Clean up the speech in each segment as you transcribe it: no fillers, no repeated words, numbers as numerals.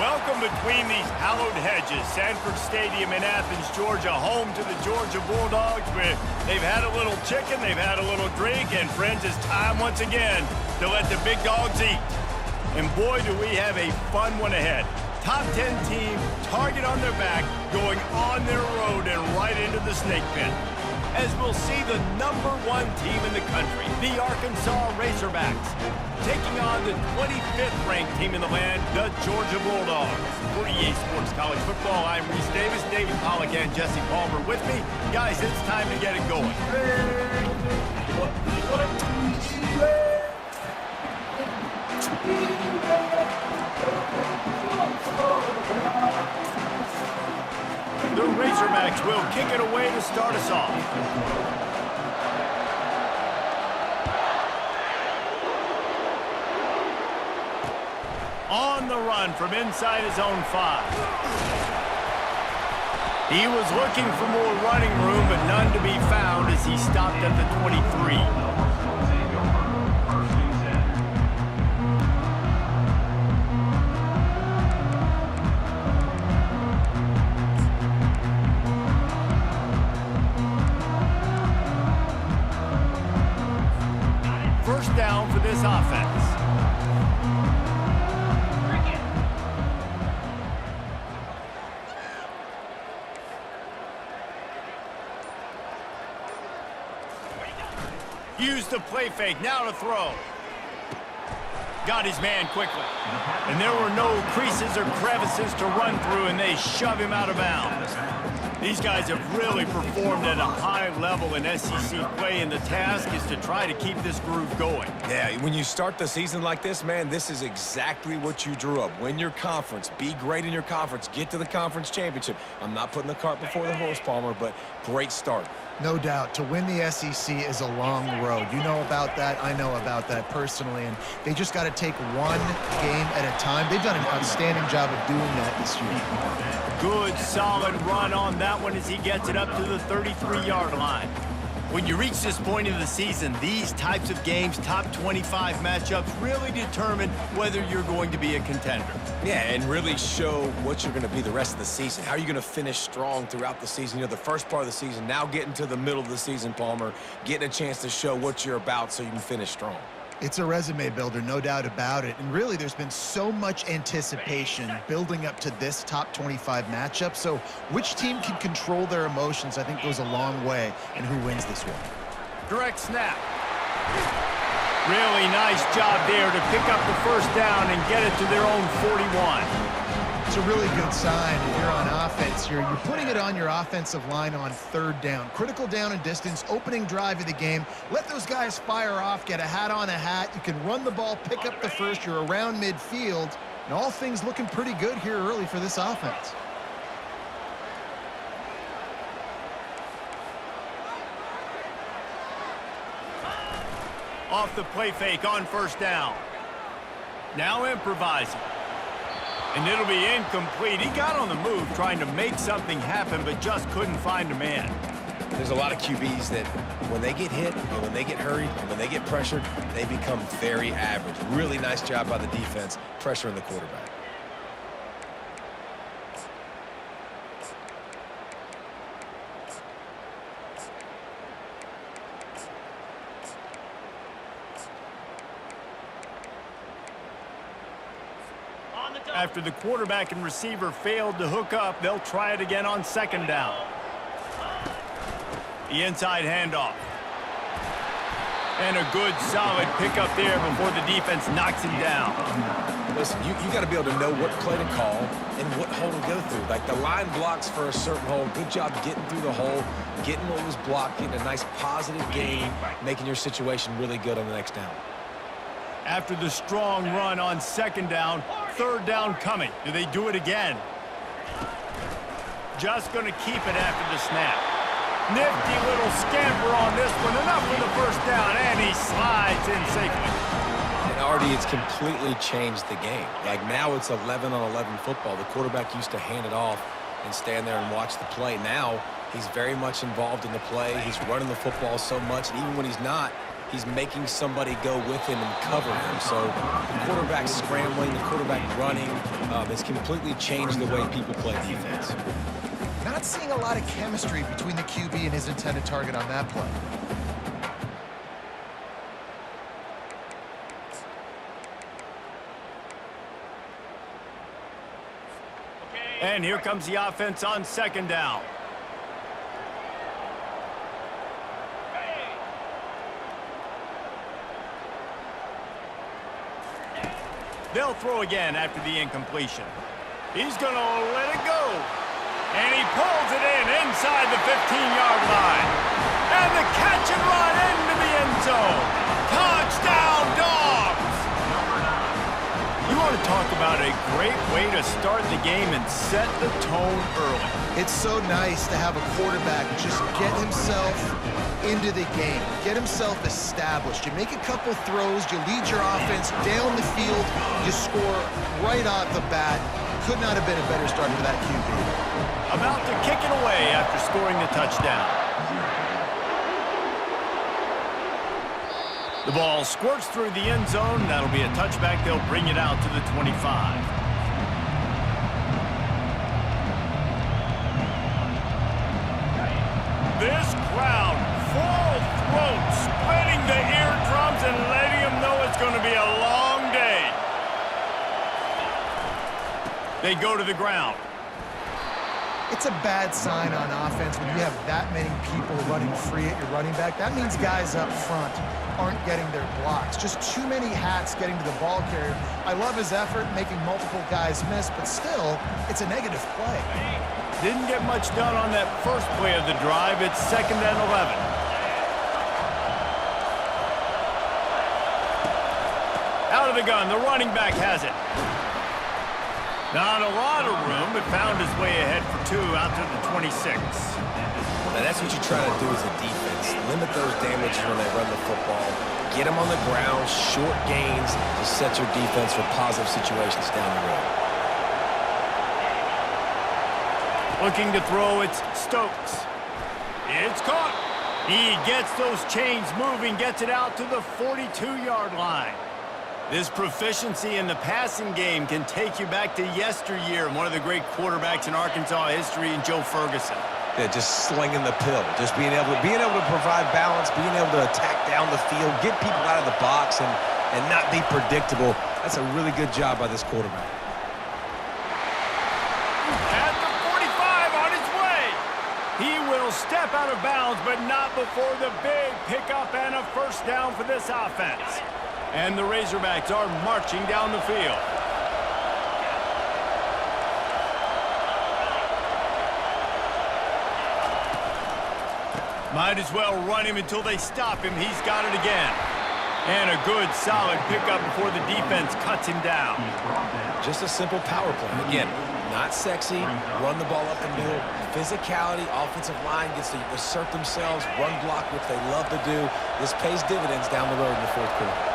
Welcome between these hallowed hedges. Sanford Stadium in Athens, Georgia, home to the Georgia Bulldogs. They've had a little chicken, they've had a little drink, and friends, it's time once again to let the big dogs eat. And boy, do we have a fun one ahead. Top 10 team, target on their back, going on their road and right into the snake pit. As we'll see the #1 team in the country, the Arkansas Razorbacks, taking on the 25th ranked team in the land, the Georgia Bulldogs. For EA Sports College Football, I'm Reese Davis, David Pollack, and Jesse Palmer with me. Guys, it's time to get it going. The Razorbacks will kick it away to start us off. On the run from inside his own 5. He was looking for more running room, but none to be found as he stopped at the 23. First down for this offense. Use the play fake, now to throw. Got his man quickly. And there were no creases or crevices to run through, and they shove him out of bounds. These guys have really performed at a high level in SEC play, and the task is to try to keep this groove going. Yeah, when you start the season like this, man, this is exactly what you drew up. Win your conference, be great in your conference, get to the conference championship. I'm not putting the cart before the horse, Palmer, but great start. No doubt. To win the SEC is a long road. You know about that. I know about that personally. And they just got to take one game at a time. They've done an outstanding job of doing that this year. Good, solid run on that one as he gets it up to the 33-yard line. When you reach this point of the season, these types of games, top 25 matchups, really determine whether you're going to be a contender. Yeah, and really show what you're going to be the rest of the season. How are you going to finish strong throughout the season? You know, the first part of the season, now getting to the middle of the season, Palmer, getting a chance to show what you're about so you can finish strong. It's a resume builder, no doubt about it. And really, there's been so much anticipation building up to this top 25 matchup. So which team can control their emotions, I think, goes a long way in who wins this one. Direct snap. Really nice job there to pick up the first down and get it to their own 41. It's a really good sign. If you're on offense, you're putting it on your offensive line on third down. Critical down and distance, opening drive of the game. Let those guys fire off, get a hat on a hat. You can run the ball, pick up the first. You're around midfield. And all things looking pretty good here early for this offense. Off the play fake on first down. Now improvising. And it'll be incomplete. He got on the move trying to make something happen, but just couldn't find a man. There's a lot of QBs that when they get hit and when they get hurried and when they get pressured, they become very average. Really nice job by the defense, pressuring the quarterback. After the quarterback and receiver failed to hook up, they'll try it again on second down. The inside handoff. And a good, solid pickup there before the defense knocks him down. Listen, you got to be able to know what play to call and what hole to go through. Like the line blocks for a certain hole. Good job getting through the hole, getting what was blocked, getting a nice positive gain, making your situation really good on the next down. After the strong run on second down, third down coming. Do they do it again? Just going to keep it after the snap. Nifty little scamper on this one. Enough for the first down, and he slides in safely. And Artie, it's completely changed the game. Like now it's 11-on-11 football. The quarterback used to hand it off and stand there and watch the play. Now he's very much involved in the play. He's running the football so much, and even when he's not, he's making somebody go with him and cover him. So the quarterback scrambling, the quarterback running, it's completely changed the way people play defense. Not seeing a lot of chemistry between the QB and his intended target on that play. And here comes the offense on second down. They'll throw again after the incompletion. He's going to let it go. And he pulls it in inside the 15-yard line. And the catch and run into the end zone. Touchdown, Dogs! You want to talk about a great way to start the game and set the tone early. It's so nice to have a quarterback just get himself into the game, get himself established. You make a couple throws, you lead your offense down the field, you score right off the bat. Could not have been a better start for that QB. About to kick it away after scoring the touchdown. The ball squirts through the end zone. That'll be a touchback. They'll bring it out to the 25. This crowd, full throat, splitting the eardrums and letting them know it's going to be a long day. They go to the ground. It's a bad sign on offense when you have that many people running free at your running back. That means guys up front aren't getting their blocks. Just too many hats getting to the ball carrier. I love his effort, making multiple guys miss, but still, it's a negative play. Didn't get much done on that first play of the drive. It's 2nd and 11. Out of the gun, the running back has it. Not a lot of room, but found his way ahead for 2 out to the 26. Now that's what you try to do as a defense. Limit those damages when they run the football. Get them on the ground, short gains to set your defense for positive situations down the road. Looking to throw, it's Stokes. It's caught. He gets those chains moving, gets it out to the 42-yard line. This proficiency in the passing game can take you back to yesteryear, one of the great quarterbacks in Arkansas history, in Joe Ferguson. Yeah, just slinging the pill, just being able to provide balance, being able to attack down the field, get people out of the box, and not be predictable. That's a really good job by this quarterback. At the 45, on his way. He will step out of bounds, but not before the big pickup and a first down for this offense. And the Razorbacks are marching down the field. Might as well run him until they stop him. He's got it again. And a good, solid pickup before the defense cuts him down. Just a simple power play. Again, not sexy, run the ball up the middle. Physicality, offensive line gets to assert themselves, run block, which they love to do. This pays dividends down the road in the fourth quarter.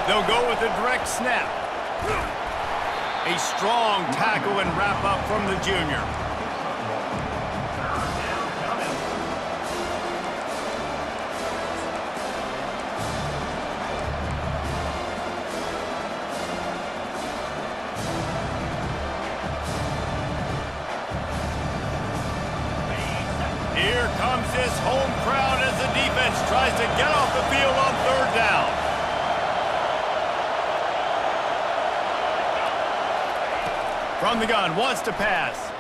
They'll go with a direct snap. A strong tackle and wrap up from the junior. Here comes this home crowd as the defense tries to get off the field on third down. From the gun, wants to pass.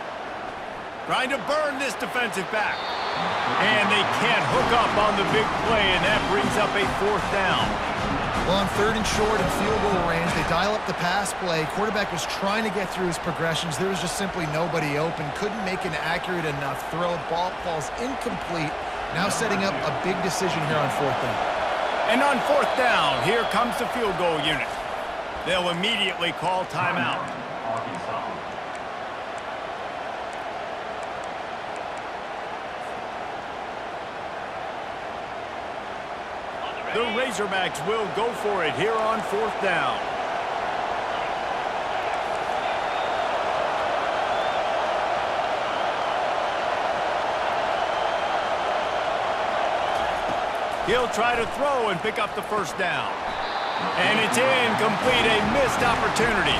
Trying to burn this defensive back. And they can't hook up on the big play, and that brings up a 4th down. Well, on 3rd and short and field goal range, they dial up the pass play. Quarterback was trying to get through his progressions. There was just simply nobody open. Couldn't make an accurate enough throw. Ball falls incomplete. Now setting up a big decision here on 4th down. And on 4th down, here comes the field goal unit. They'll immediately call timeout. The Razorbacks will go for it here on 4th down. He'll try to throw and pick up the 1st down. And it's incomplete, a missed opportunity.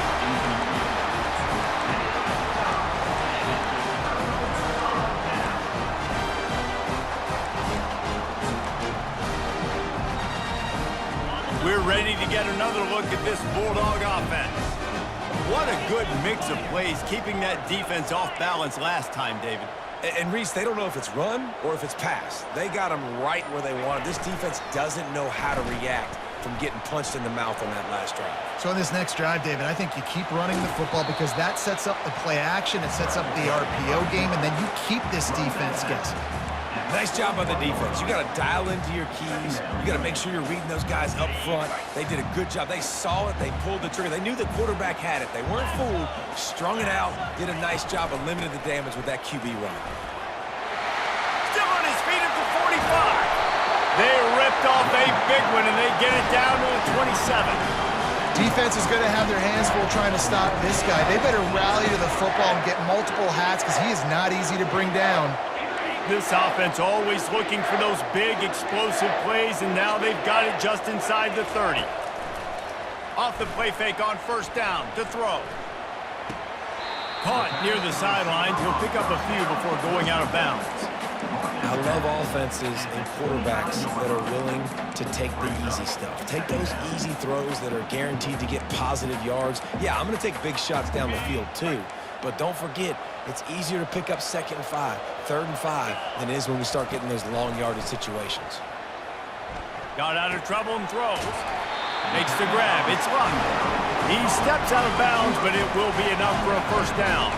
We're ready to get another look at this Bulldog offense. What a good mix of plays, keeping that defense off balance last time, David. And Reese, they don't know if it's run or if it's pass. They got them right where they want it. This defense doesn't know how to react from getting punched in the mouth on that last drive. So on this next drive, David, I think you keep running the football because that sets up the play action, it sets up the RPO game, and then you keep this defense guessing. Nice job by the defense. You got to dial into your keys. You got to make sure you're reading those guys up front. They did a good job. They saw it. They pulled the trigger. They knew the quarterback had it. They weren't fooled. Strung it out. Did a nice job of limiting the damage with that QB run. Still on his feet at the 45. They ripped off a big one, and they get it down to the 27. Defense is going to have their hands full trying to stop this guy. They better rally to the football and get multiple hats because he is not easy to bring down. This offense always looking for those big, explosive plays, and now they've got it just inside the 30. Off the play fake on 1st down to throw. Caught near the sidelines. He'll pick up a few before going out of bounds. I love offenses and quarterbacks that are willing to take the easy stuff. Take those easy throws that are guaranteed to get positive yards. Yeah, I'm going to take big shots down the field too. But don't forget, it's easier to pick up 2nd and 5, 3rd and 5 than it is when we start getting those long yardage situations. Got out of trouble and throws. Makes the grab. It's Luck. He steps out of bounds, but it will be enough for a 1st down.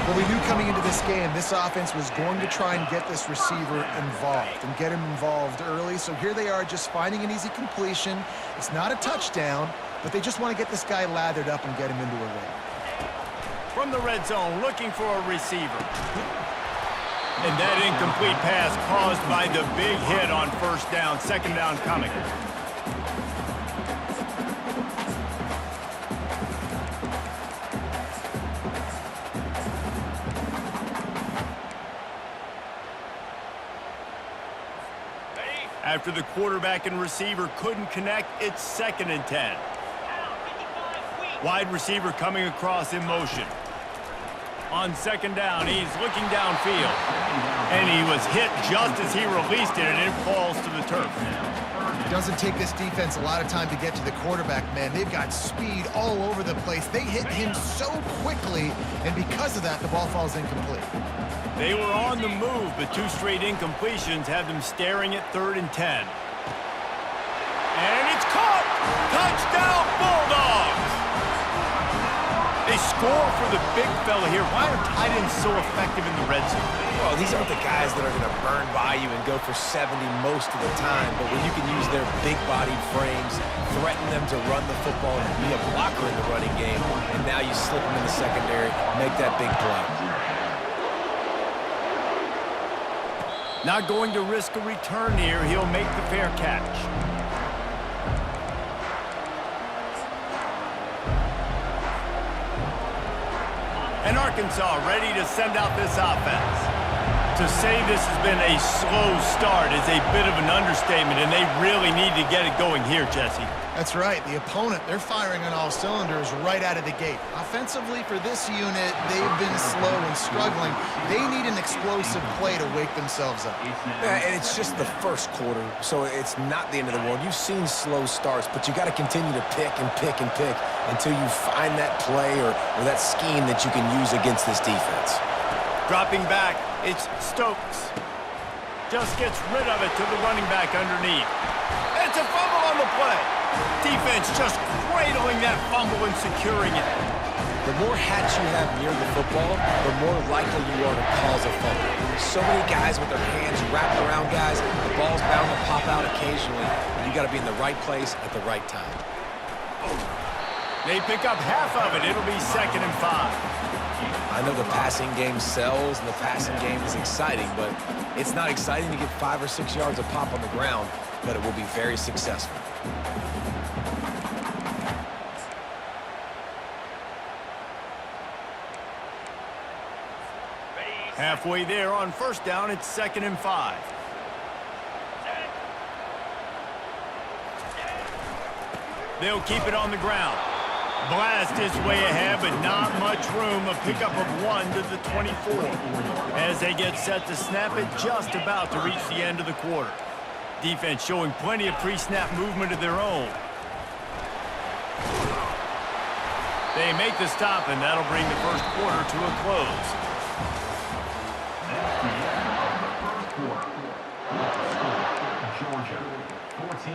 Well, we knew coming into this game, this offense was going to try and get this receiver involved and get him involved early. So here they are just finding an easy completion. It's not a touchdown, but they just want to get this guy lathered up and get him into a run. From the red zone, looking for a receiver. And that incomplete pass caused by the big hit on 1st down. 2nd down coming. After the quarterback and receiver couldn't connect, it's 2nd and 10. Wide receiver coming across in motion. On 2nd down, he's looking downfield. And he was hit just as he released it, and it falls to the turf. It doesn't take this defense a lot of time to get to the quarterback, man. They've got speed all over the place. They hit him so quickly, and because of that, the ball falls incomplete. They were on the move, but 2 straight incompletions have them staring at 3rd and 10. And it's caught! Touchdown, Bulldogs! They score for the big fella here. Why are tight ends so effective in the red zone? Well, these aren't the guys that are going to burn by you and go for 70 most of the time, but when you can use their big-bodied frames, threaten them to run the football and be a blocker in the running game, and now you slip them in the secondary, make that big play. Not going to risk a return here. He'll make the fair catch. And Arkansas ready to send out this offense. To say this has been a slow start is a bit of an understatement, and they really need to get it going here, Jesse. That's right. The opponent, they're firing on all cylinders right out of the gate. Offensively, for this unit, they've been slow and struggling. They need an explosive play to wake themselves up. Yeah, and it's just the first quarter, so it's not the end of the world. You've seen slow starts, but you got to continue to pick and pick and pick until you find that play or that scheme that you can use against this defense. Dropping back, it's Stokes. Just gets rid of it to the running back underneath. It's a fumble on the play. Defense just cradling that fumble and securing it. The more hats you have near the football, the more likely you are to cause a fumble. So many guys with their hands wrapped around guys, the ball's bound to pop out occasionally, and you got to be in the right place at the right time. They pick up half of it. It'll be 2nd and 5. I know the passing game sells and the passing game is exciting, but it's not exciting to get 5 or 6 yards of pop on the ground, but it will be very successful. Halfway there on 1st down, it's 2nd and 5. They'll keep it on the ground. Blast is way ahead, but not much room. A pickup of 1 to the 24. As they get set to snap it, just about to reach the end of the quarter. Defense showing plenty of pre-snap movement of their own. They make the stop, and that'll bring the 1st quarter to a close. Georgia 14,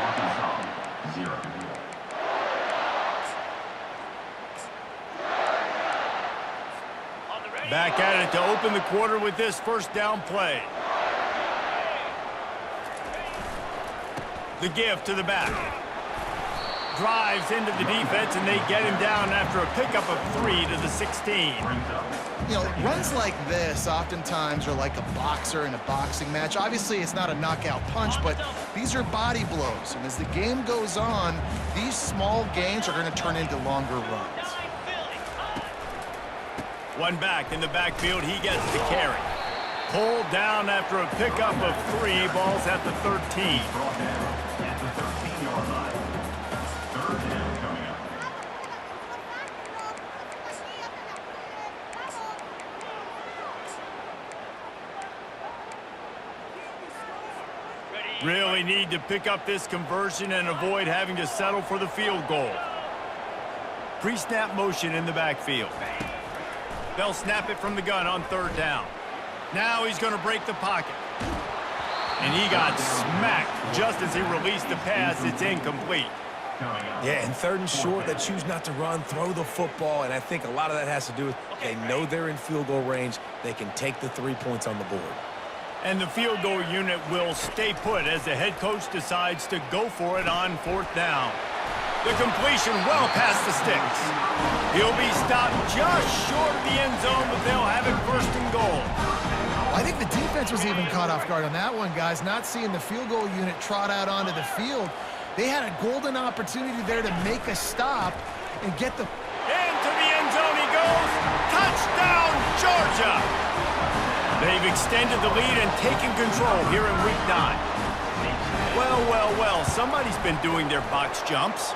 Arkansas 0. Back at it to open the quarter with this 1st down play. The give to the back. Drives into the defense, and they get him down after a pickup of 3 to the 16. You know, runs like this oftentimes are like a boxer in a boxing match. Obviously, it's not a knockout punch, but these are body blows. And as the game goes on, these small gains are going to turn into longer runs. One back in the backfield. He gets the carry. Pulled down after a pickup of 3. Ball's at the 13. At the 13-yard line. 3rd down coming up. Really need to pick up this conversion and avoid having to settle for the field goal. Pre-snap motion in the backfield. They'll snap it from the gun on 3rd down. Now he's going to break the pocket. And he got smacked just as he released the pass. It's incomplete. Yeah, and 3rd and short, they choose not to run, throw the football, and I think a lot of that has to do with they know they're in field goal range. They can take the 3 points on the board. And the field goal unit will stay put as the head coach decides to go for it on 4th down. The completion well past the sticks. He'll be stopped just short of the end zone, but they'll have it 1st and goal. I think the defense was even caught off guard on that one, guys. Not seeing the field goal unit trot out onto the field. They had a golden opportunity there to make a stop and get the... Into the end zone he goes. Touchdown, Georgia! They've extended the lead and taken control here in Week 9. Well, somebody's been doing their box jumps.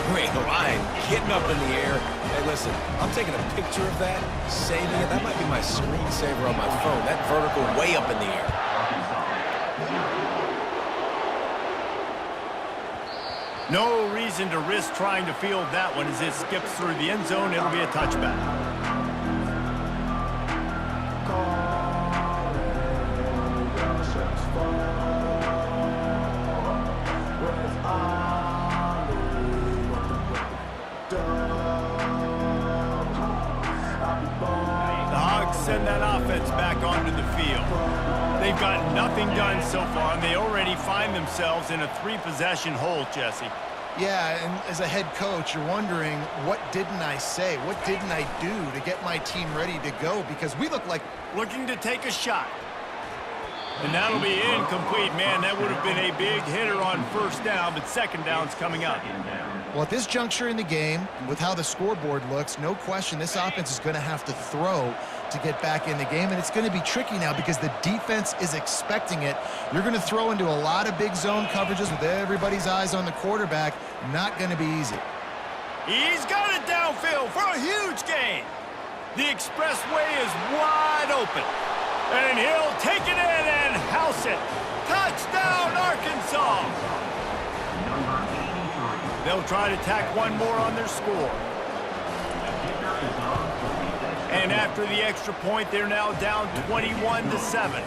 You ain't lying. Getting up in the air. Hey, listen, I'm taking a picture of that, saving it. That might be my screensaver on my phone. That vertical way up in the air. No reason to risk trying to field that one as it skips through the end zone. It'll be a touchback. Send that offense back onto the field. They've got nothing done so far, and they already find themselves in a 3-possession hole, Jesse. Yeah, and as a head coach, you're wondering, what didn't I say? What didn't I do to get my team ready to go? Because we look like... Looking to take a shot. And that'll be incomplete. Man, that would have been a big hitter on 1st down, but 2nd down's coming up. Well, at this juncture in the game, with how the scoreboard looks, no question this offense is going to have to throw to get back in the game, and it's going to be tricky now because the defense is expecting it. You're going to throw into a lot of big zone coverages with everybody's eyes on the quarterback. Not going to be easy. He's got it downfield for a huge gain. The expressway is wide open, and he'll take it in and house it. Touchdown, Arkansas! They'll try to tack one more on their score. And after the extra point, they're now down 21-7.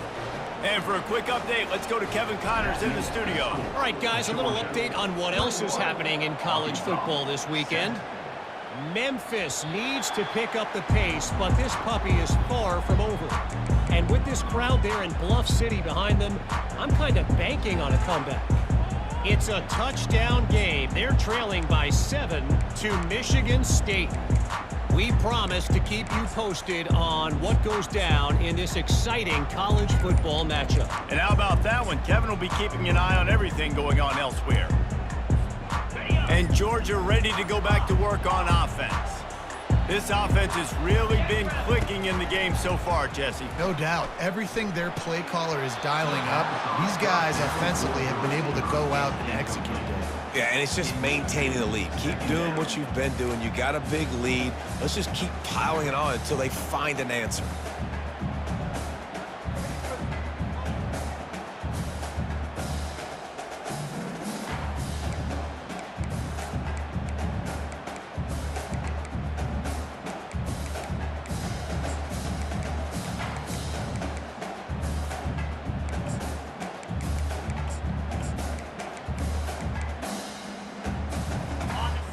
And for a quick update, let's go to Kevin Connors in the studio. All right, guys, a little update on what else is happening in college football this weekend. Memphis needs to pick up the pace, but this puppy is far from over. And with this crowd there in Bluff City behind them, I'm kind of banking on a comeback. It's a touchdown game. They're trailing by 7 to Michigan State. We promise to keep you posted on what goes down in this exciting college football matchup. And how about that one? Kevin will be keeping an eye on everything going on elsewhere. And Georgia ready to go back to work on offense. This offense has really been clicking in the game so far, Jesse. No doubt. Everything their play caller is dialing up, these guys offensively have been able to go out and execute it. Yeah, and it's just maintaining the lead. Keep doing what you've been doing. You got a big lead. Let's just keep piling it on until they find an answer.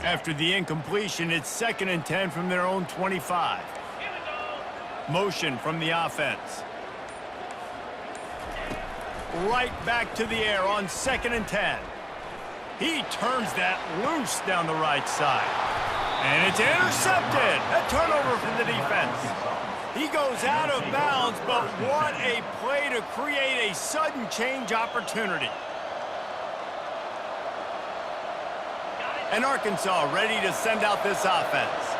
After the incompletion, it's 2nd and 10 from their own 25. Motion from the offense. Right back to the air on 2nd and 10. He turns that loose down the right side. And it's intercepted. A turnover from the defense. He goes out of bounds, but what a play to create a sudden change opportunity. And Arkansas ready to send out this offense.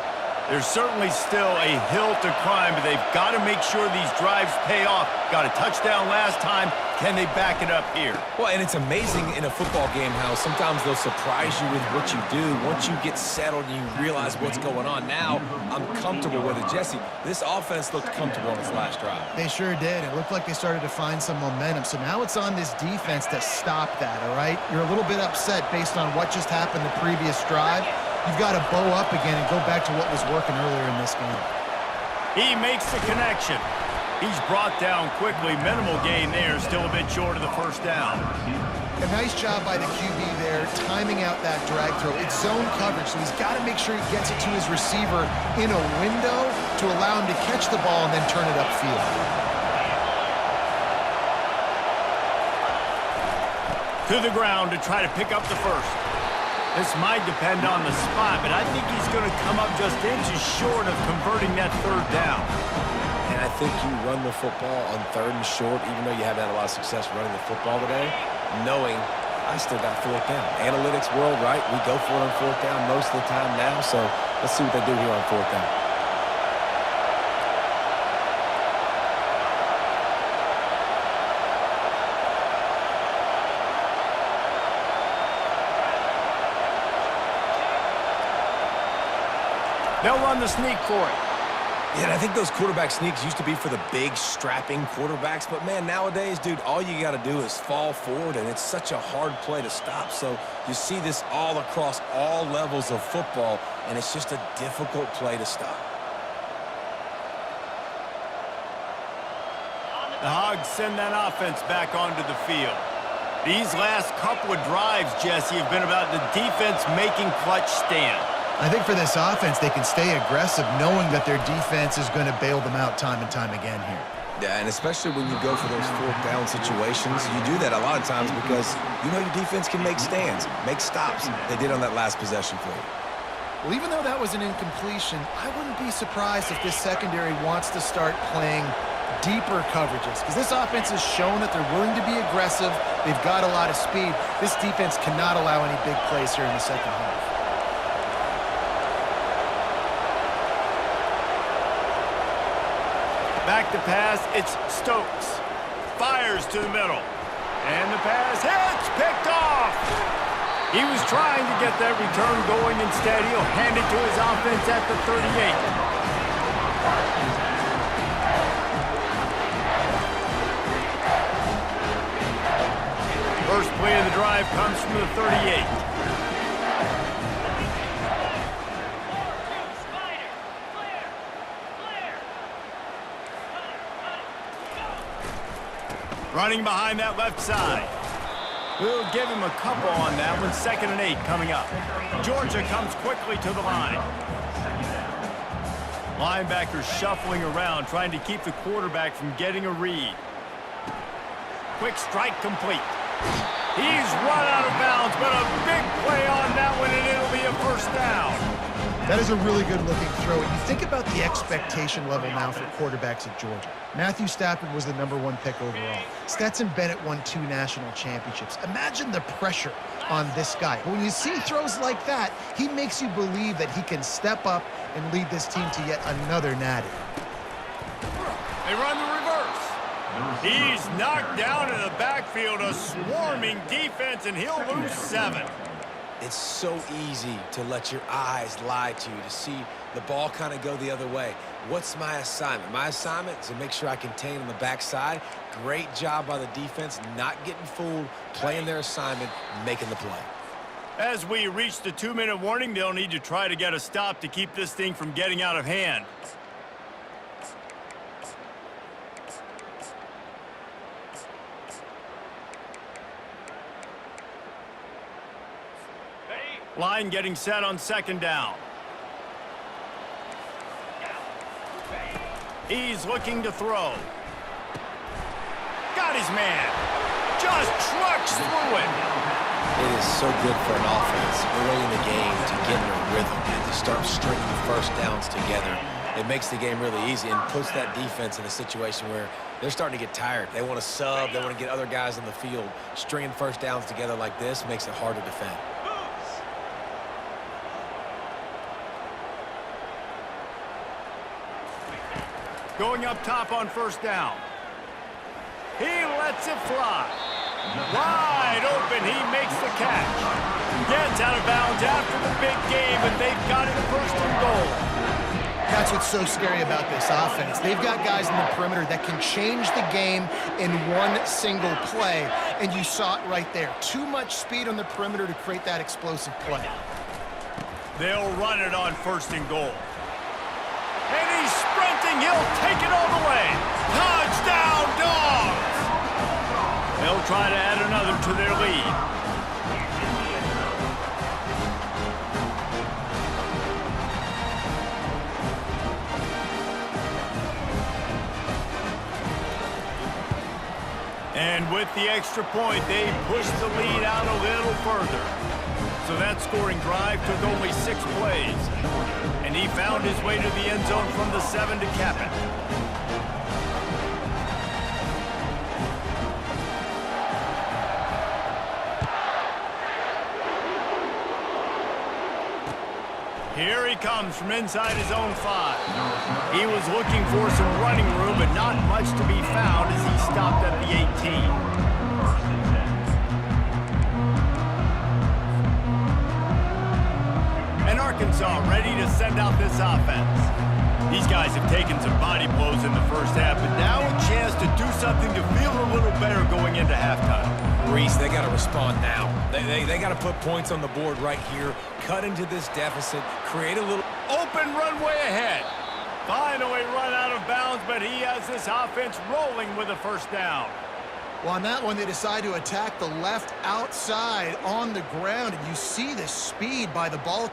There's certainly still a hill to climb, but they've got to make sure these drives pay off. Got a touchdown last time. Can they back it up here? Well, and it's amazing in a football game how sometimes they'll surprise you with what you do. Once you get settled and you realize what's going on, now I'm comfortable with it. Jesse, this offense looked comfortable on its last drive. They sure did. It looked like they started to find some momentum. So now it's on this defense to stop that, all right? You're a little bit upset based on what just happened the previous drive. You've got to bow up again and go back to what was working earlier in this game. He makes the connection. He's brought down quickly. Minimal gain there, still a bit short of the first down. A nice job by the QB there, timing out that drag throw. It's zone coverage, so he's got to make sure he gets it to his receiver in a window to allow him to catch the ball and then turn it upfield. To the ground to try to pick up the first. This might depend on the spot, but I think he's going to come up just inches short of converting that 3rd down. And I think you run the football on 3rd and short, even though you haven't had a lot of success running the football today, knowing I still got 4th down. Analytics world, right? We go for it on 4th down most of the time now, so let's see what they do here on 4th down. They'll run the sneak for it. Yeah, and I think those quarterback sneaks used to be for the big, strapping quarterbacks. But, man, nowadays, dude, all you got to do is fall forward, and it's such a hard play to stop. So you see this all across all levels of football, and it's just a difficult play to stop. The Hogs send that offense back onto the field. These last couple of drives, Jesse, have been about the defense making clutch stand. I think for this offense, they can stay aggressive knowing that their defense is going to bail them out time and time again here. Yeah, and especially when you go for those 4th down situations, you do that a lot of times because you know your defense can make stands, make stops. They did on that last possession for you. Well, even though that was an incompletion, I wouldn't be surprised if this secondary wants to start playing deeper coverages because this offense has shown that they're willing to be aggressive. They've got a lot of speed. This defense cannot allow any big plays here in the second half. Back to pass, it's Stokes. Fires to the middle. And the pass hits, picked off. He was trying to get that return going instead. He'll hand it to his offense at the 38. First play of the drive comes from the 38. Running behind that left side. We'll give him a couple on that one. 2nd and 8 coming up. Georgia comes quickly to the line. Linebackers shuffling around, trying to keep the quarterback from getting a read. Quick strike complete. He's run out of bounds, but a big play on that one, and it'll be a first down. That is a really good-looking throw. And you think about the expectation level now for quarterbacks at Georgia. Matthew Stafford was the #1 pick overall. Stetson Bennett won 2 national championships. Imagine the pressure on this guy. But when you see throws like that, he makes you believe that he can step up and lead this team to yet another natty. They run the reverse. He's knocked down in the backfield, a swarming defense, and he'll lose 7. It's so easy to let your eyes lie to you, to see the ball kind of go the other way. What's my assignment? My assignment is to make sure I contain on the backside. Great job by the defense, not getting fooled, playing their assignment, making the play. As we reach the 2-minute warning, they'll need to try to get a stop to keep this thing from getting out of hand. Line getting set on 2nd down. He's looking to throw. Got his man. Just trucks through it. It is so good for an offense early in the game to get in a rhythm and to start stringing first downs together. It makes the game really easy and puts that defense in a situation where they're starting to get tired. They want to sub. They want to get other guys in the field. Stringing first downs together like this makes it hard to defend. Going up top on 1st down. He lets it fly. Wide open, he makes the catch. Gets out of bounds after the big game, but they've got it 1st and goal. That's what's so scary about this offense. They've got guys in the perimeter that can change the game in one single play, and you saw it right there. Too much speed on the perimeter to create that explosive play. They'll run it on 1st and goal. And he's sprinting. He'll take it all the way. Touchdown, Dogs! They'll try to add another to their lead. And with the extra point, they push the lead out a little further. So that scoring drive took only 6 plays. And he found his way to the end zone from the 7 to cap it. Here he comes from inside his own 5. He was looking for some running room, but not much to be found as he stopped at the 18. Arkansas ready to send out this offense. These guys have taken some body blows in the first half, but now a chance to do something to feel a little better going into halftime. Reese, they got to respond now. They got to put points on the board right here, cut into this deficit, create a little open runway ahead. Finally run out of bounds, but he has this offense rolling with a 1st down. Well, on that one, they decide to attack the left outside on the ground, and you see the speed by the ball.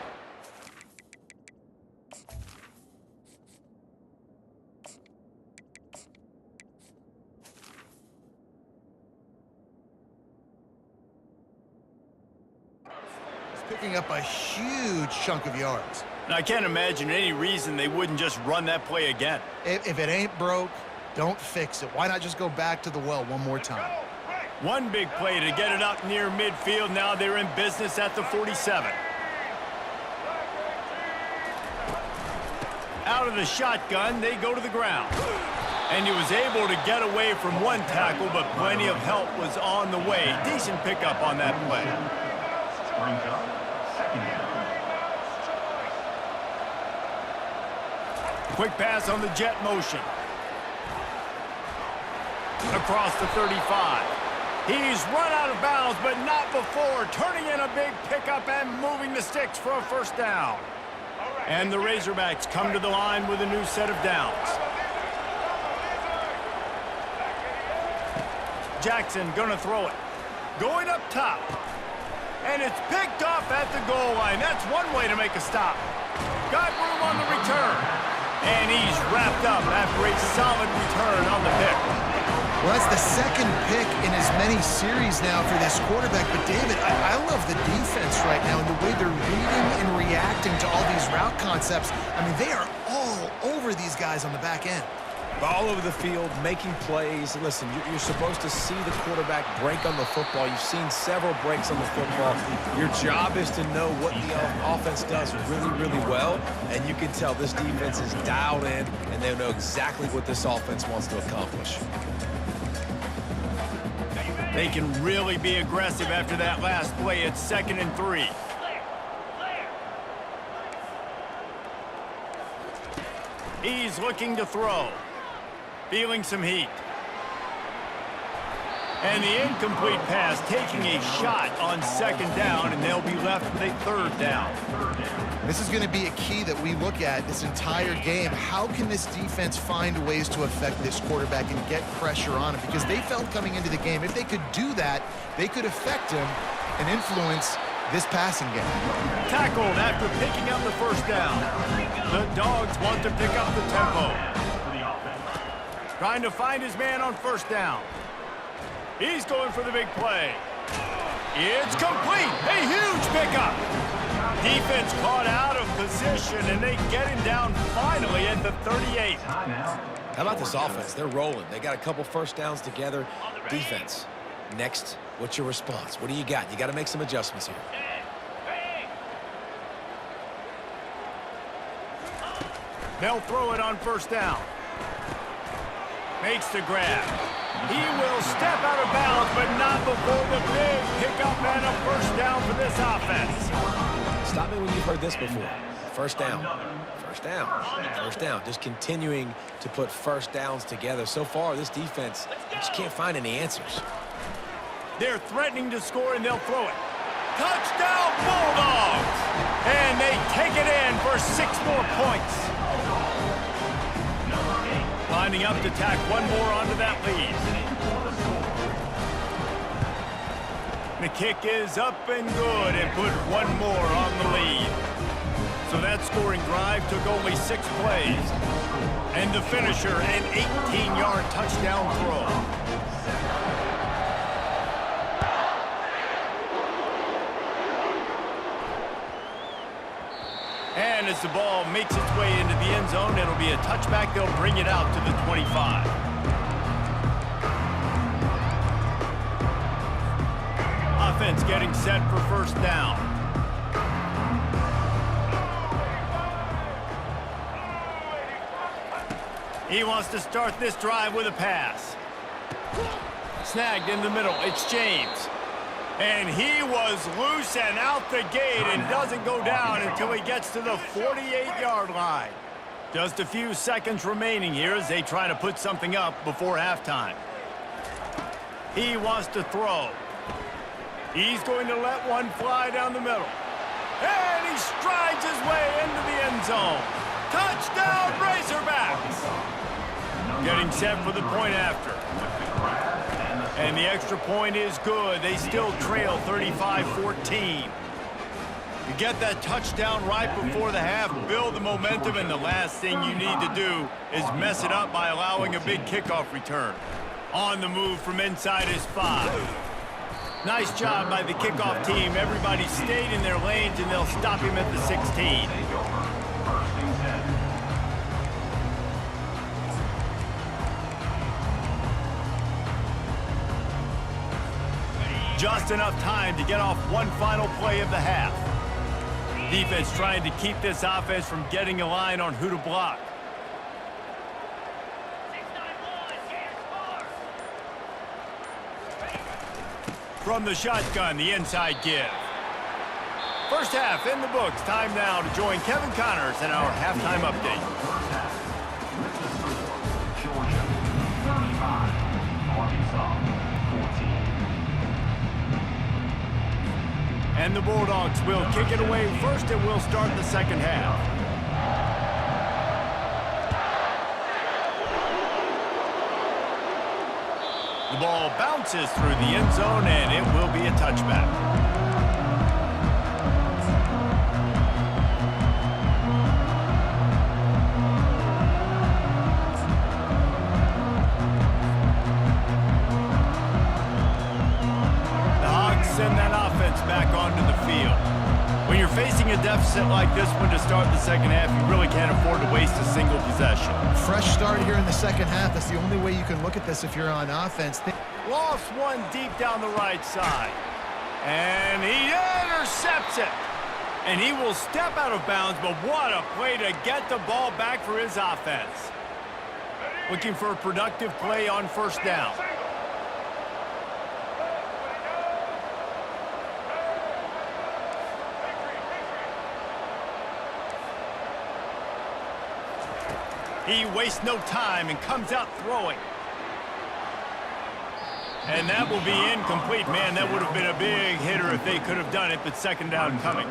Picking up a huge chunk of yards. And I can't imagine any reason they wouldn't just run that play again. If it ain't broke, don't fix it. Why not just go back to the well one more time? One big play to get it up near midfield. Now they're in business at the 47. Out of the shotgun, they go to the ground. And he was able to get away from one tackle, but plenty of help was on the way. Decent pickup on that play. Quick pass on the jet motion. Across the 35. He's run out of bounds, but not before turning in a big pickup and moving the sticks for a 1st down. And the Razorbacks come to the line with a new set of downs. Jackson gonna throw it. Going up top. And it's picked off at the goal line. That's one way to make a stop. Got room on the return. And he's wrapped up after a solid return on the pick. Well, that's the second pick in as many series now for this quarterback. But, David, I love the defense right now and the way they're reading and reacting to all these route concepts. I mean, they are all over these guys on the back end. All over the field, making plays. Listen, you're supposed to see the quarterback break on the football. You've seen several breaks on the football. Your job is to know what the offense does really, really well, and you can tell this defense is dialed in, and they know exactly what this offense wants to accomplish. They can really be aggressive after that last play. It's 2nd and 3. He's looking to throw. Feeling some heat. And the incomplete pass taking a shot on 2nd down, and they'll be left with a 3rd down. This is going to be a key that we look at this entire game. How can this defense find ways to affect this quarterback and get pressure on him? Because they felt coming into the game, if they could do that, they could affect him and influence this passing game. Tackled after picking up the 1st down. The Dogs want to pick up the tempo. Trying to find his man on 1st down. He's going for the big play. It's complete. A huge pickup. Defense caught out of position, and they get him down finally at the 38. How about this offense? They're rolling. They got a couple 1st downs together. Defense. Next, what's your response? What do you got? You got to make some adjustments here. They'll throw it on 1st down. Makes the grab. He will step out of bounds, but not before the big pickup and a 1st down for this offense. Stop me when you've heard this before. 1st down. 1st down. 1st down. Just continuing to put 1st downs together. So far, this defense just can't find any answers. They're threatening to score, and they'll throw it. Touchdown, Bulldogs! And they take it in for 6 more points. Lining up to tack one more onto that lead. The kick is up and good and put one more on the lead. So that scoring drive took only 6 plays. And the finisher, an 18-yard touchdown throw. And as the ball makes its way into the end zone, it'll be a touchback. They'll bring it out to the 25. Offense getting set for 1st down. He wants to start this drive with a pass. Snagged in the middle. It's James. And he was loose and out the gate and doesn't go down until he gets to the 48-yard line. Just a few seconds remaining here as they try to put something up before halftime. He wants to throw. He's going to let one fly down the middle. And he strides his way into the end zone. Touchdown, Razorbacks! Getting set for the point after. And the extra point is good. They still trail 35-14. You get that touchdown right before the half, build the momentum, and the last thing you need to do is mess it up by allowing a big kickoff return. On the move from inside his 5. Nice job by the kickoff team. Everybody stayed in their lanes, and they'll stop him at the 16. Just enough time to get off one final play of the half. Defense trying to keep this offense from getting a line on who to block. From the shotgun, the inside give. First half in the books. Time now to join Kevin Connors in our halftime update. And the Bulldogs will kick it away first, and we'll start the second half. The ball bounces through the end zone, and it will be a touchback. The Hogs send that offense back onto the field. When you're facing a deficit like this one to start the second half, you really can't afford to waste a single possession. Fresh start here in the second half. That's the only way you can look at this if you're on offense. Lost one deep down the right side. And he intercepts it. And he will step out of bounds, but what a play to get the ball back for his offense. Looking for a productive play on first down. He wastes no time and comes out throwing. And that will be incomplete. Man, that would have been a big hitter if they could have done it, but second down coming.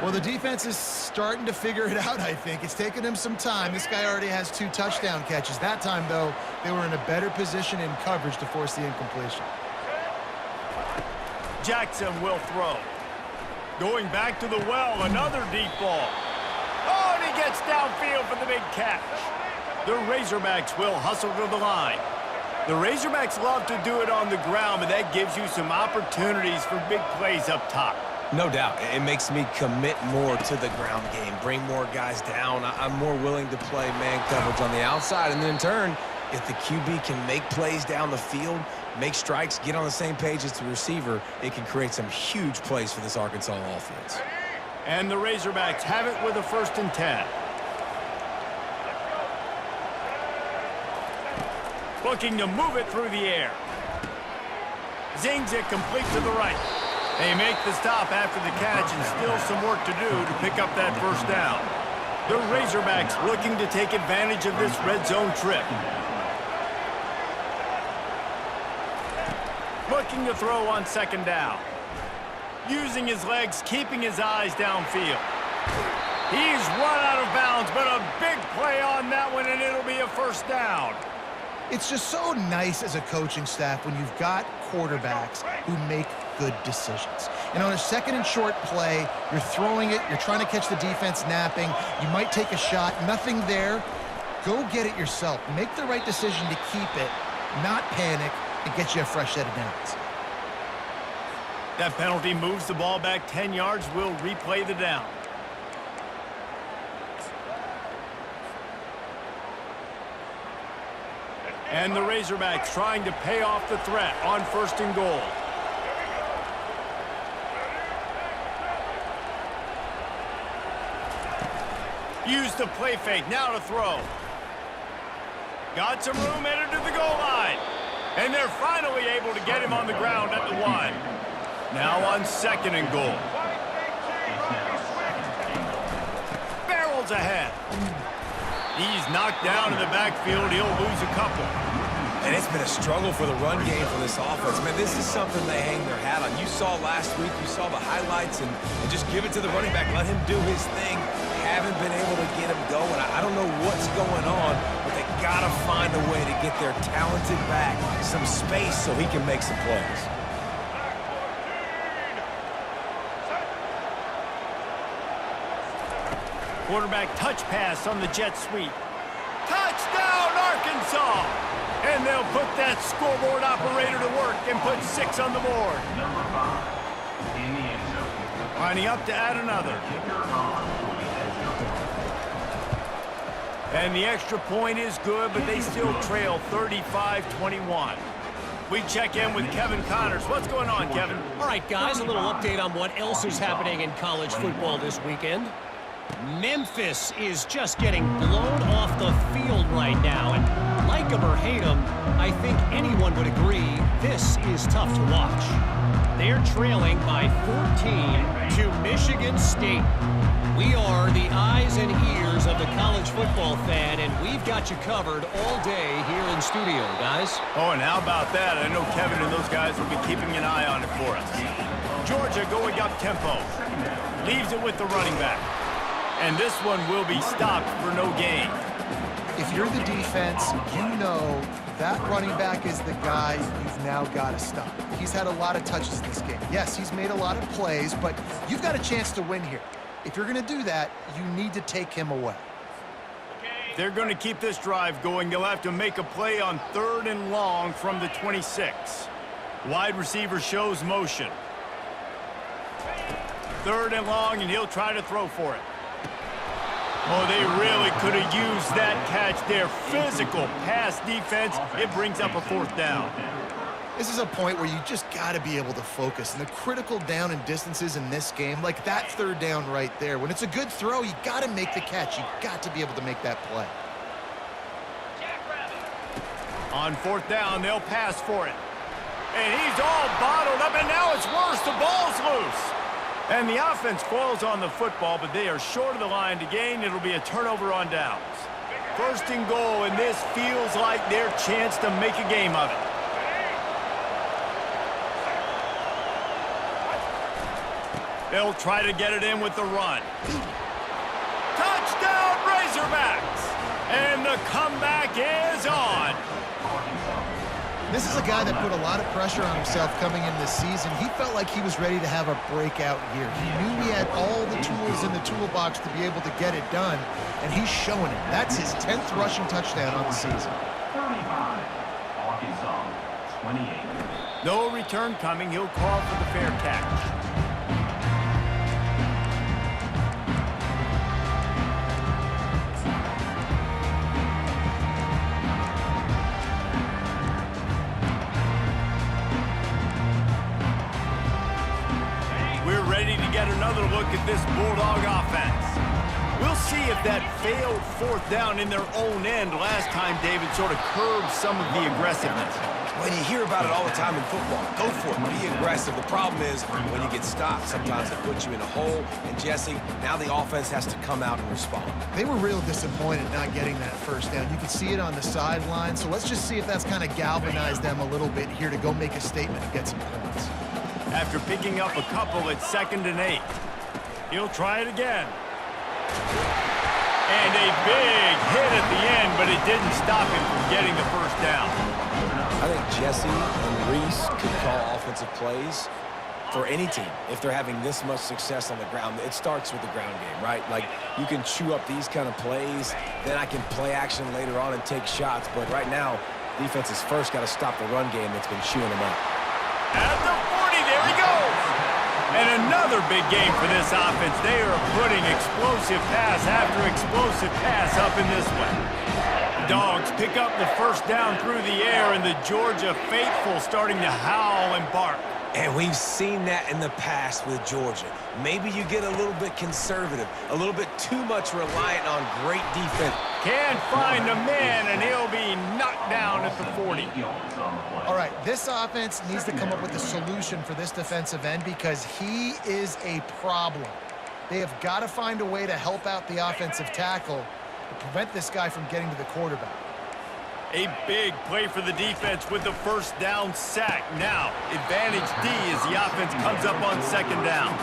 Well, the defense is starting to figure it out, I think. It's taken him some time. This guy already has 2 touchdown catches. That time, though, they were in a better position in coverage to force the incompletion. Jackson will throw. Going back to the well, another deep ball. Oh, and he gets downfield for the big catch. The Razorbacks will hustle to the line. The Razorbacks love to do it on the ground, but that gives you some opportunities for big plays up top. No doubt. It makes me commit more to the ground game, bring more guys down. I'm more willing to play man coverage on the outside. And then in turn, if the QB can make plays down the field, make strikes, get on the same page as the receiver, it can create some huge plays for this Arkansas offense. And the Razorbacks have it with a 1st and 10. Looking to move it through the air. Zings it complete to the right. They make the stop after the catch and still some work to do to pick up that first down. The Razorbacks looking to take advantage of this red zone trip. Looking to throw on second down. Using his legs, keeping his eyes downfield. He's run out of bounds, but a big play on that one, and it'll be a first down. It's just so nice as a coaching staff when you've got quarterbacks who make good decisions. And on a 2nd and short play, you're throwing it, you're trying to catch the defense napping, you might take a shot, nothing there. Go get it yourself. Make the right decision to keep it, not panic, and get you a fresh set of downs. That penalty moves the ball back 10 yards. We'll replay the down. And the Razorbacks trying to pay off the threat on 1st and goal. Use the play fake. Now to throw. Got some room, headed to the goal line. And they're finally able to get him on the ground at the 1. Now on 2nd and goal. Barrels ahead. He's knocked down in the backfield. He'll lose a couple. And it's been a struggle for the run game for this offense. Man, this is something they hang their hat on. You saw last week, you saw the highlights, and just give it to the running back. Let him do his thing. Haven't been able to get him going. I don't know what's going on, but they got to find a way to get their talented back some space so he can make some plays. Quarterback touch pass on the jet sweep. Touchdown, Arkansas! And they'll put that scoreboard operator to work and put 6 on the board. Lining up to add another. And the extra point is good, but they still trail 35-21. We check in with Kevin Connors. What's going on, Kevin? All right, guys, a little update on what else is happening in college football this weekend. Memphis is just getting blown off the field right now, and like him or hate him, I think anyone would agree this is tough to watch. They're trailing by 14 to Michigan State. We are the eyes and ears of the college football fan, and we've got you covered all day here in studio, guys. Oh, and how about that? I know Kevin and those guys will be keeping an eye on it for us. Georgia going up tempo. Leaves it with the running back. And this one will be stopped for no gain. If you're the defense, you know that running back is the guy you've now got to stop. He's had a lot of touches this game. Yes, he's made a lot of plays, but you've got a chance to win here. If you're going to do that, you need to take him away. They're going to keep this drive going. They'll have to make a play on 3rd and long from the 26. Wide receiver shows motion. 3rd and long, and he'll try to throw for it. Oh, they really could have used that catch there. Physical pass defense. It brings up a 4th down. This is a point where you just got to be able to focus. And the critical down and distances in this game, like that 3rd down right there, when it's a good throw, you got to make the catch. You got to be able to make that play. On 4th down, they'll pass for it. And he's all bottled up, and now it's worse. The ball's loose. And the offense falls on the football, but they are short of the line to gain. It'll be a turnover on downs. 1st and goal, and this feels like their chance to make a game of it. They'll try to get it in with the run. Touchdown, Razorbacks! And the comeback is on. This is a guy that put a lot of pressure on himself coming into this season. He felt like he was ready to have a breakout year. He knew he had all the tools in the toolbox to be able to get it done, and he's showing it. That's his 10th rushing touchdown on the season. 35, Arkansas, 28. No return coming. He'll call for the fair catch. Get another look at this Bulldog offense. We'll see if that failed 4th down in their own end last time, David, sort of curbed some of the aggressiveness. When you hear about it all the time in football, go for it, be aggressive. The problem is when you get stopped, sometimes it puts you in a hole. And Jesse, now the offense has to come out and respond. They were real disappointed not getting that 1st down. You could see it on the sideline. So let's just see if that's kind of galvanized them a little bit here to go make a statement and get some points. After picking up a couple at 2nd and 8. He'll try it again. And a big hit at the end, but it didn't stop him from getting the 1st down. I think Jesse and Reese could call offensive plays for any team if they're having this much success on the ground. It starts with the ground game, right? Like, you can chew up these kind of plays, then I can play action later on and take shots. But right now, defense has first got to stop the run game that's been chewing them up. At the 40, there he goes. And another big game for this offense. They are putting explosive pass after explosive pass up in this one. Dogs pick up the 1st down through the air, and the Georgia faithful starting to howl and bark. And we've seen that in the past with Georgia. Maybe you get a little bit conservative, a little bit too much reliant on great defense. Can't find a man, and he'll be knocked down at the 40. All right, this offense needs to come up with a solution for this defensive end because he is a problem. They have got to find a way to help out the offensive tackle to prevent this guy from getting to the quarterback. A big play for the defense with the 1st down sack. Now, advantage D as the offense comes up on 2nd down.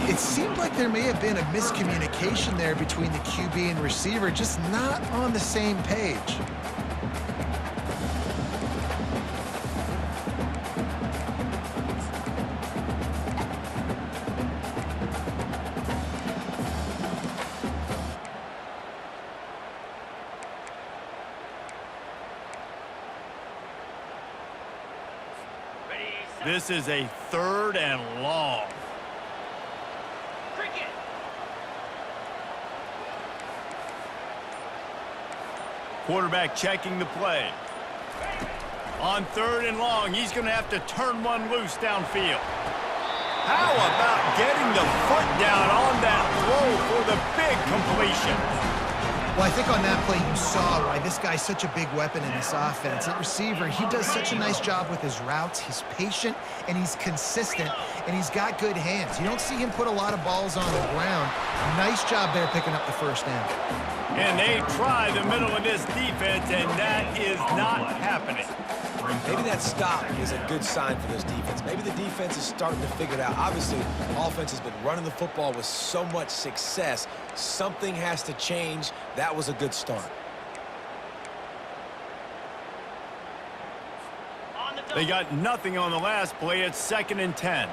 It seemed like there may have been a miscommunication there between the QB and receiver, just not on the same page. This is a 3rd and long. Quarterback checking the play. On 3rd and long, he's going to have to turn one loose downfield. How about getting the foot down on that throw for the big completion? Well, I think on that play you saw why this guy's such a big weapon in this offense. At receiver, he does such a nice job with his routes. He's patient, and he's consistent, and he's got good hands. You don't see him put a lot of balls on the ground. Nice job there picking up the 1st down. And they try the middle of this defense, and that is not happening. Maybe that stop is a good sign for this defense. Maybe the defense is starting to figure it out. Obviously, offense has been running the football with so much success. Something has to change. That was a good start. They got nothing on the last play. It's 2nd and 10.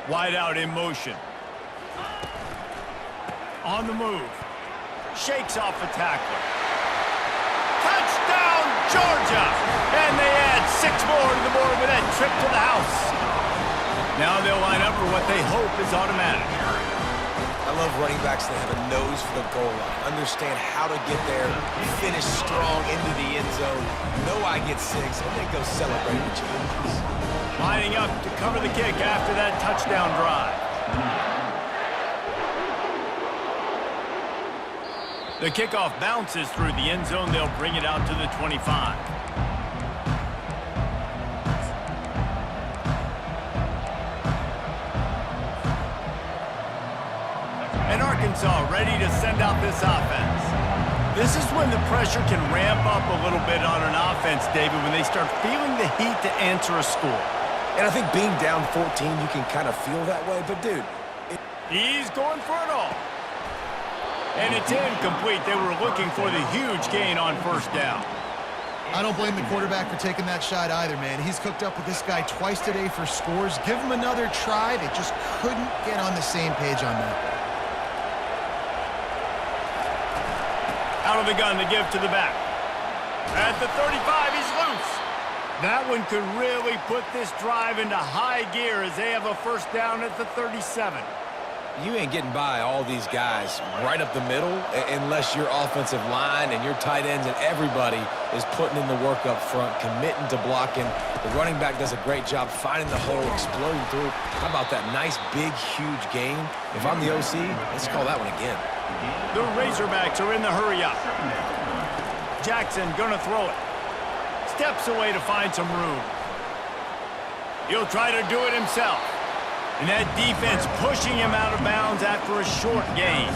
Wide out in motion. On the move. Shakes off the tackler. Touchdown, Georgia! And they add 6 more to the board with that trip to the house. Now they'll line up for what they hope is automatic. I love running backs that have a nose for the goal line. Understand how to get there, finish strong into the end zone, know I get 6, and then go celebrate with champions. Lining up to cover the kick after that touchdown drive. The kickoff bounces through the end zone. They'll bring it out to the 25. And Arkansas ready to send out this offense. This is when the pressure can ramp up a little bit on an offense, David, when they start feeling the heat to answer a score. And I think being down 14, you can kind of feel that way. But, dude, he's going for it all. And it's incomplete. They were looking for the huge gain on 1st down. I don't blame the quarterback for taking that shot either, man. He's cooked up with this guy twice today for scores. Give him another try. They just couldn't get on the same page on that. Out of the gun to give to the back. At the 35, he's loose. That one could really put this drive into high gear as they have a 1st down at the 37. you ain't getting by all these guys right up the middle unless your offensive line and your tight ends and everybody is putting in the work up front, committing to blocking. The running back does a great job finding the hole, exploding through. How about that nice, big, huge gain? If I'm the OC, let's call that one again. The Razorbacks are in the hurry up. Jackson gonna throw it. Steps away to find some room. He'll try to do it himself. And that defense pushing him out of bounds after a short gain.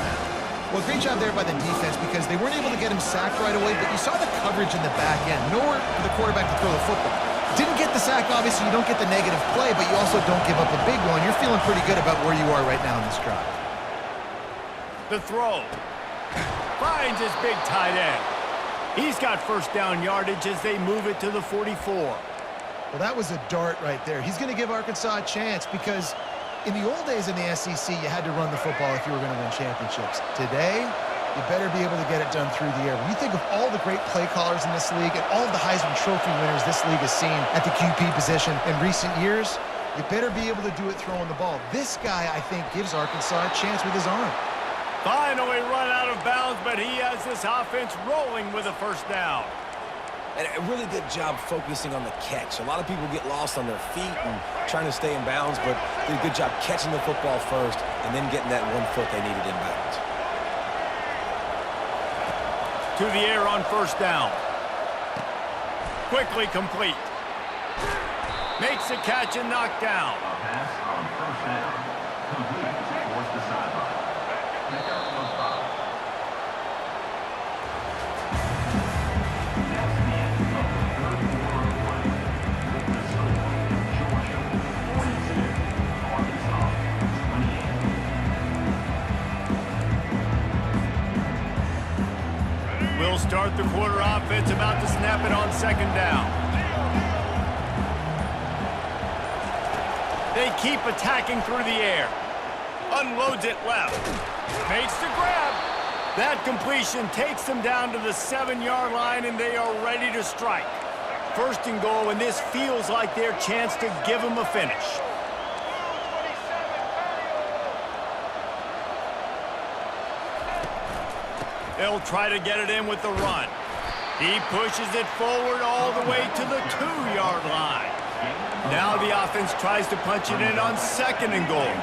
Well, great job there by the defense because they weren't able to get him sacked right away, but you saw the coverage in the back end. Nowhere for the quarterback to throw the football. Didn't get the sack, obviously. You don't get the negative play, but you also don't give up a big one. You're feeling pretty good about where you are right now in this drive. The throw. Finds his big tight end. He's got first down yardage as they move it to the 44. Well, that was a dart right there. He's going to give Arkansas a chance because in the old days in the SEC, you had to run the football if you were going to win championships. Today, you better be able to get it done through the air. When you think of all the great play callers in this league and all of the Heisman Trophy winners this league has seen at the QB position in recent years, you better be able to do it throwing the ball. This guy, I think, gives Arkansas a chance with his arm. Finally run out of bounds, but he has this offense rolling with a first down. And a really good job focusing on the catch. A lot of people get lost on their feet and trying to stay in bounds, but did a good job catching the football first and then getting that 1 foot they needed in bounds. To the air on first down. Quickly complete. Makes the catch and knocked down. A pass on first down. Complete towards the sideline. Pickup of 5. That's the end of the third quarter of play. The score, Georgia 42, Arkansas 28. We'll start the quarter offense, about to snap it on second down. They keep attacking through the air. Unloads it left. Makes the grab. That completion takes them down to the 7-yard line, and they are ready to strike. First and goal, and this feels like their chance to give them a finish. They'll try to get it in with the run. He pushes it forward all the way to the 2-yard line. Now the offense tries to punch it in on second and goal.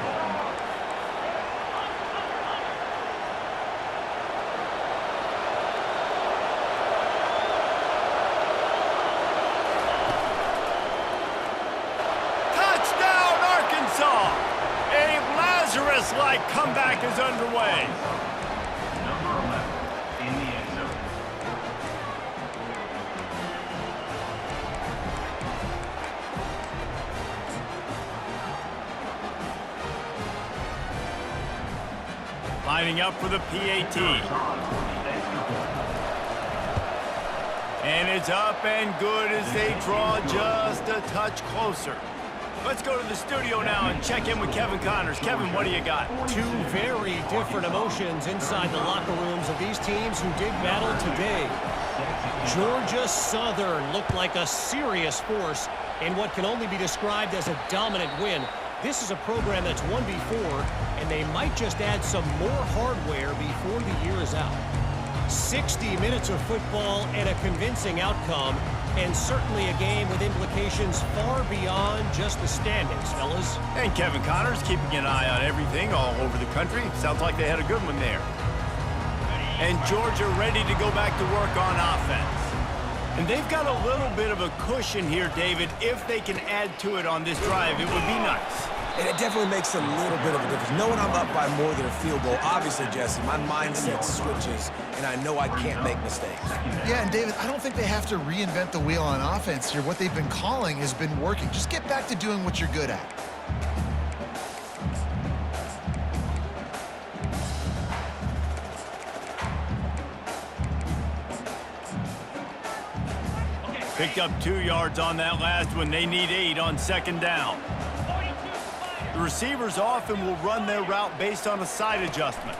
Touchdown, Arkansas! A Lazarus-like comeback is underway. Number 11 in the end zone. Lining up for the PAT. And it's up and good as they draw just a touch closer. Let's go to the studio now and check in with Kevin Connors. Kevin, what do you got? Two very different emotions inside the locker rooms of these teams who did battle today. Georgia Southern looked like a serious force in what can only be described as a dominant win. This is a program that's won before, and they might just add some more hardware before the year is out. 60 minutes of football and a convincing outcome, and certainly a game with implications far beyond just the standings, fellas. And Kevin Connors keeping an eye on everything all over the country. Sounds like they had a good one there. And Georgia ready to go back to work on offense. And they've got a little bit of a cushion here, David. If they can add to it on this drive, it would be nice. And it definitely makes a little bit of a difference. Knowing I'm up by more than a field goal, obviously, Jesse, my mindset switches, and I know I can't make mistakes. Yeah, and David, I don't think they have to reinvent the wheel on offense here. What they've been calling has been working. Just get back to doing what you're good at. Picked up 2 yards on that last one. They need 8 on second down. The receivers often will run their route based on a side adjustment.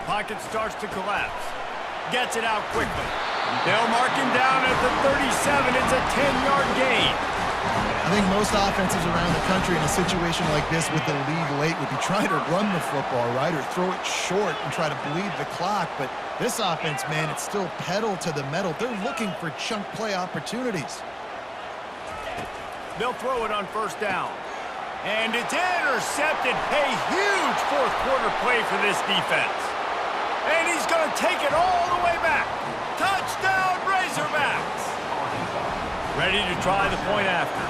Pocket starts to collapse. Gets it out quickly. They'll mark him down at the 37. It's a 10-yard gain. I think most offenses around the country in a situation like this with the lead late would be trying to run the football, right, or throw it short and try to bleed the clock. But this offense, man, it's still pedal to the metal. They're looking for chunk play opportunities. They'll throw it on first down. And it's intercepted. A huge fourth-quarter play for this defense. And he's going to take it all the way back. Touchdown, Razorbacks. Ready to try the point after.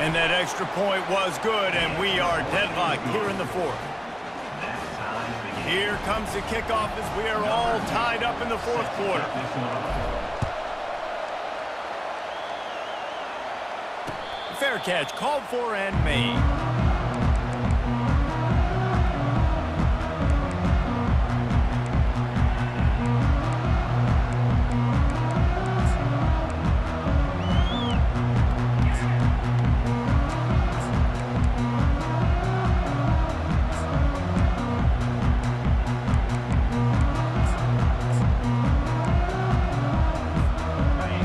And that extra point was good, and we are deadlocked here in the fourth. Here comes the kickoff as we are all tied up in the fourth quarter. Fair catch called for and made.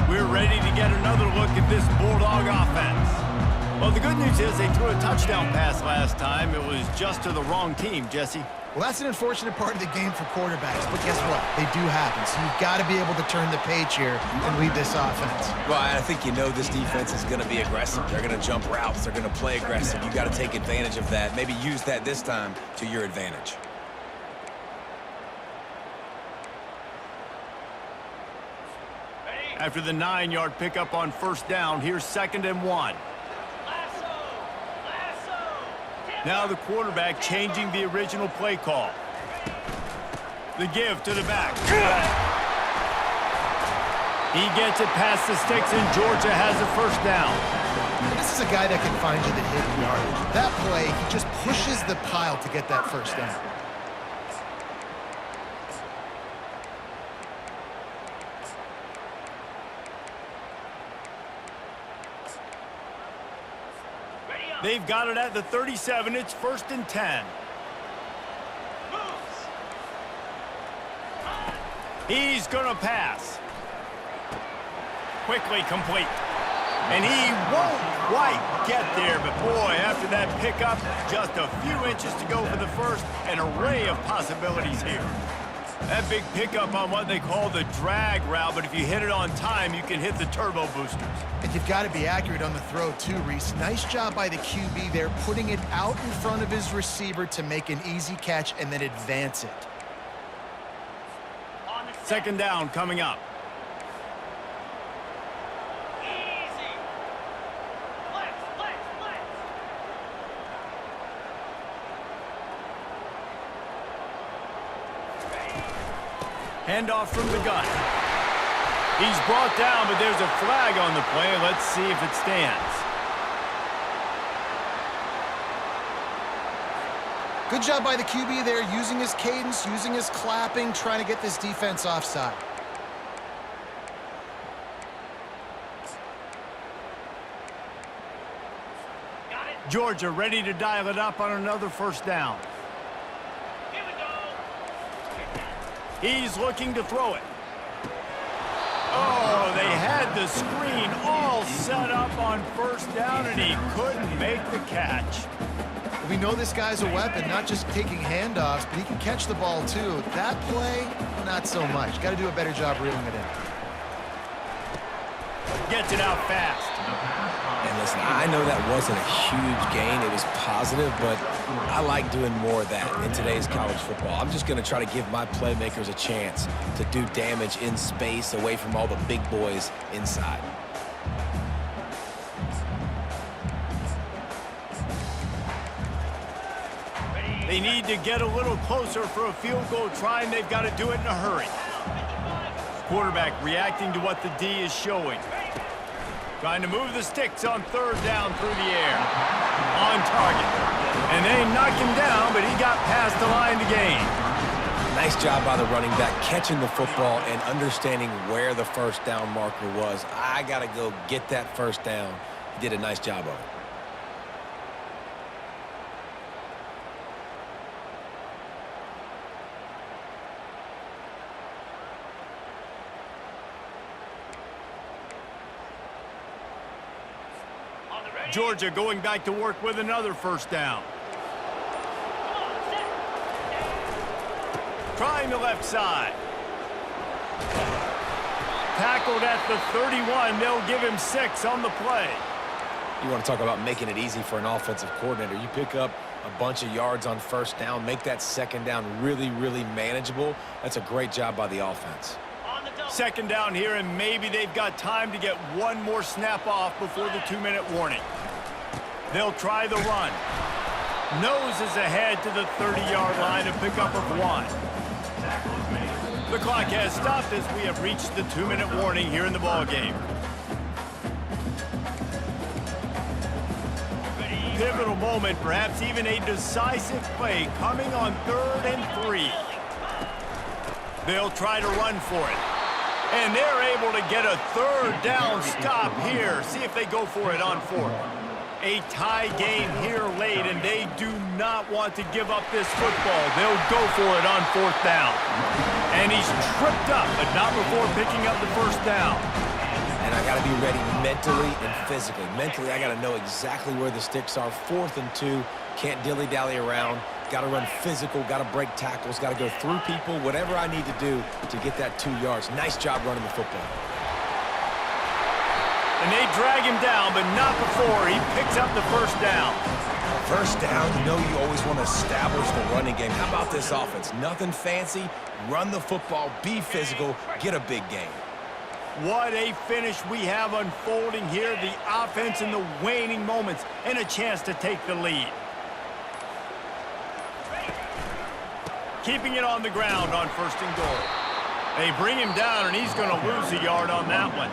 We're ready to get another look at this Bulldog offense. Well, the good news is they threw a touchdown pass last time. It was just to the wrong team, Jesse. Well, that's an unfortunate part of the game for quarterbacks, but guess what? They do happen, so you've got to be able to turn the page here and lead this offense. Well, I think you know this defense is going to be aggressive. They're going to jump routes. They're going to play aggressive. You've got to take advantage of that. Maybe use that this time to your advantage. After the 9-yard pickup on first down, here's 2nd and 1. Now the quarterback changing the original play call. The give to the back. He gets it past the sticks, and Georgia has a first down. This is a guy that can find you the hidden yardage. That play, he just pushes the pile to get that first down. They've got it at the 37. It's 1st and 10. He's going to pass. Quickly complete. And he won't quite get there, but boy, after that pickup, just a few inches to go for the first. An array of possibilities here. That big pickup on what they call the drag route, but if you hit it on time, you can hit the turbo boosters. And you've got to be accurate on the throw too, Reese. Nice job by the QB there, putting it out in front of his receiver to make an easy catch and then advance it. 2nd down coming up. Handoff from the gun. He's brought down, but there's a flag on the play. Let's see if it stands. Good job by the QB there, using his cadence, using his clapping, trying to get this defense offside. Georgia ready to dial it up on another first down. He's looking to throw it. Oh, they had the screen all set up on first down, and he couldn't make the catch. We know this guy's a weapon, not just taking handoffs, but he can catch the ball too. That play, not so much. Got to do a better job reeling it in. Gets it out fast. And listen, I know that wasn't a huge gain. It was positive, but I like doing more of that in today's college football. I'm just going to try to give my playmakers a chance to do damage in space away from all the big boys inside. They need to get a little closer for a field goal try, and they've got to do it in a hurry. Quarterback reacting to what the D is showing. Trying to move the sticks on third down through the air. On target. And they knocked him down, but he got past the line to gain. Nice job by the running back catching the football and understanding where the first down marker was. I got to go get that first down. He did a nice job of it. Georgia going back to work with another first down. Trying the left side. Tackled at the 31. They'll give him 6 on the play. You want to talk about making it easy for an offensive coordinator. You pick up a bunch of yards on first down, make that second down really, really manageable. That's a great job by the offense. Second down here, and maybe they've got time to get one more snap off before the 2-minute warning. They'll try the run. Noses ahead to the 30-yard line, a pickup of 1. The clock has stopped as we have reached the 2-minute warning here in the ballgame. Pivotal moment, perhaps even a decisive play coming on 3rd and 3. They'll try to run for it. And they're able to get a 3rd down stop here. See if they go for it on 4th. A tie game here late, and they do not want to give up this football. They'll go for it on 4th down. And he's tripped up, but not before picking up the first down. And I got to be ready mentally and physically. Mentally, I got to know exactly where the sticks are. 4th and 2, can't dilly-dally around. Got to run physical, got to break tackles, got to go through people, whatever I need to do to get that 2 yards. Nice job running the football. And they drag him down, but not before he picks up the first down. First down, you know you always want to establish the running game. How about this offense? Nothing fancy. Run the football, be physical, get a big gain. What a finish we have unfolding here. The offense in the waning moments and a chance to take the lead. Keeping it on the ground on 1st and goal. They bring him down, and he's going to lose a yard on that one.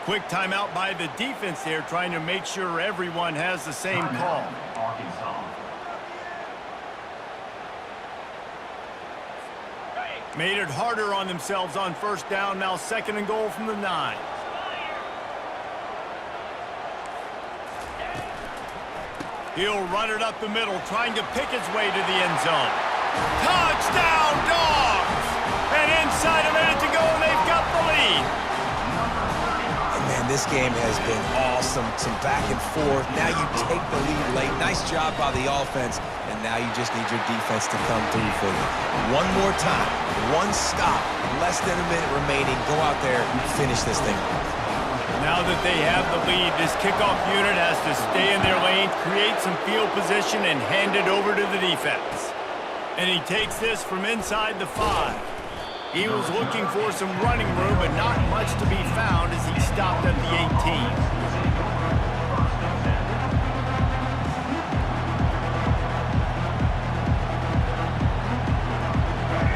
Quick timeout by the defense there, trying to make sure everyone has the same call. Made it harder on themselves on 1st down. Now 2nd and goal from the 9. He'll run it up the middle, trying to pick his way to the end zone. Touchdown, Dogs! And inside a minute to go, and they've got the lead. And man, this game has been awesome. Some back and forth. Now you take the lead late. Nice job by the offense. And now you just need your defense to come through for you. One more time. One stop. Less than a minute remaining. Go out there and finish this thing off. Now that they have the lead, this kickoff unit has to stay in their lane, create some field position, and hand it over to the defense. And he takes this from inside the 5. He was looking for some running room, but not much to be found as he stopped at the 18.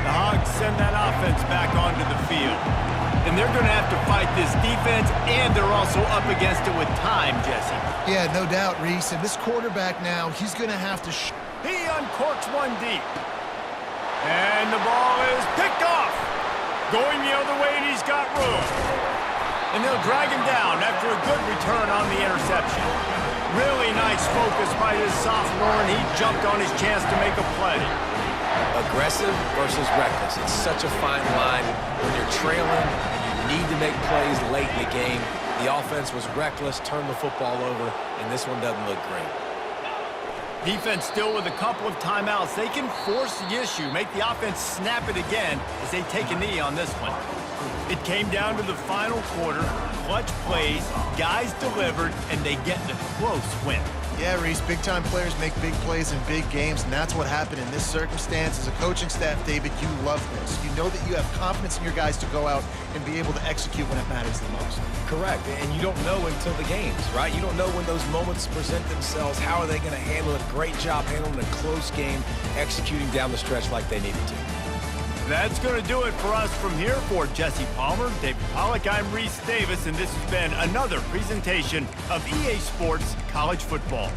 The Hogs send that offense back onto the field. And they're going to have to fight this defense, and they're also up against it with time, Jesse. Yeah, no doubt, Reese. And this quarterback now, he's going to have to He uncorks one deep. And the ball is picked off. Going the other way, and he's got room. And they'll drag him down after a good return on the interception. Really nice focus by his sophomore, and he jumped on his chance to make a play. Aggressive versus reckless. It's such a fine line when you're trailing and you need to make plays late in the game. The offense was reckless, turned the football over, and this one doesn't look great. Defense still with a couple of timeouts. They can force the issue, make the offense snap it again as they take a knee on this one. It came down to the final quarter. Clutch plays, guys delivered, and they get a close win. Yeah, Reese, big-time players make big plays in big games, and that's what happened in this circumstance. As a coaching staff, David, you love this. You know that you have confidence in your guys to go out and be able to execute when it matters the most. Correct, and you don't know until the games, right? You don't know when those moments present themselves. How are they going to handle it? Great job handling a close game, executing down the stretch like they needed to. That's going to do it for us from here. For Jesse Palmer, David Pollack, I'm Reese Davis, and this has been another presentation of EA Sports College Football.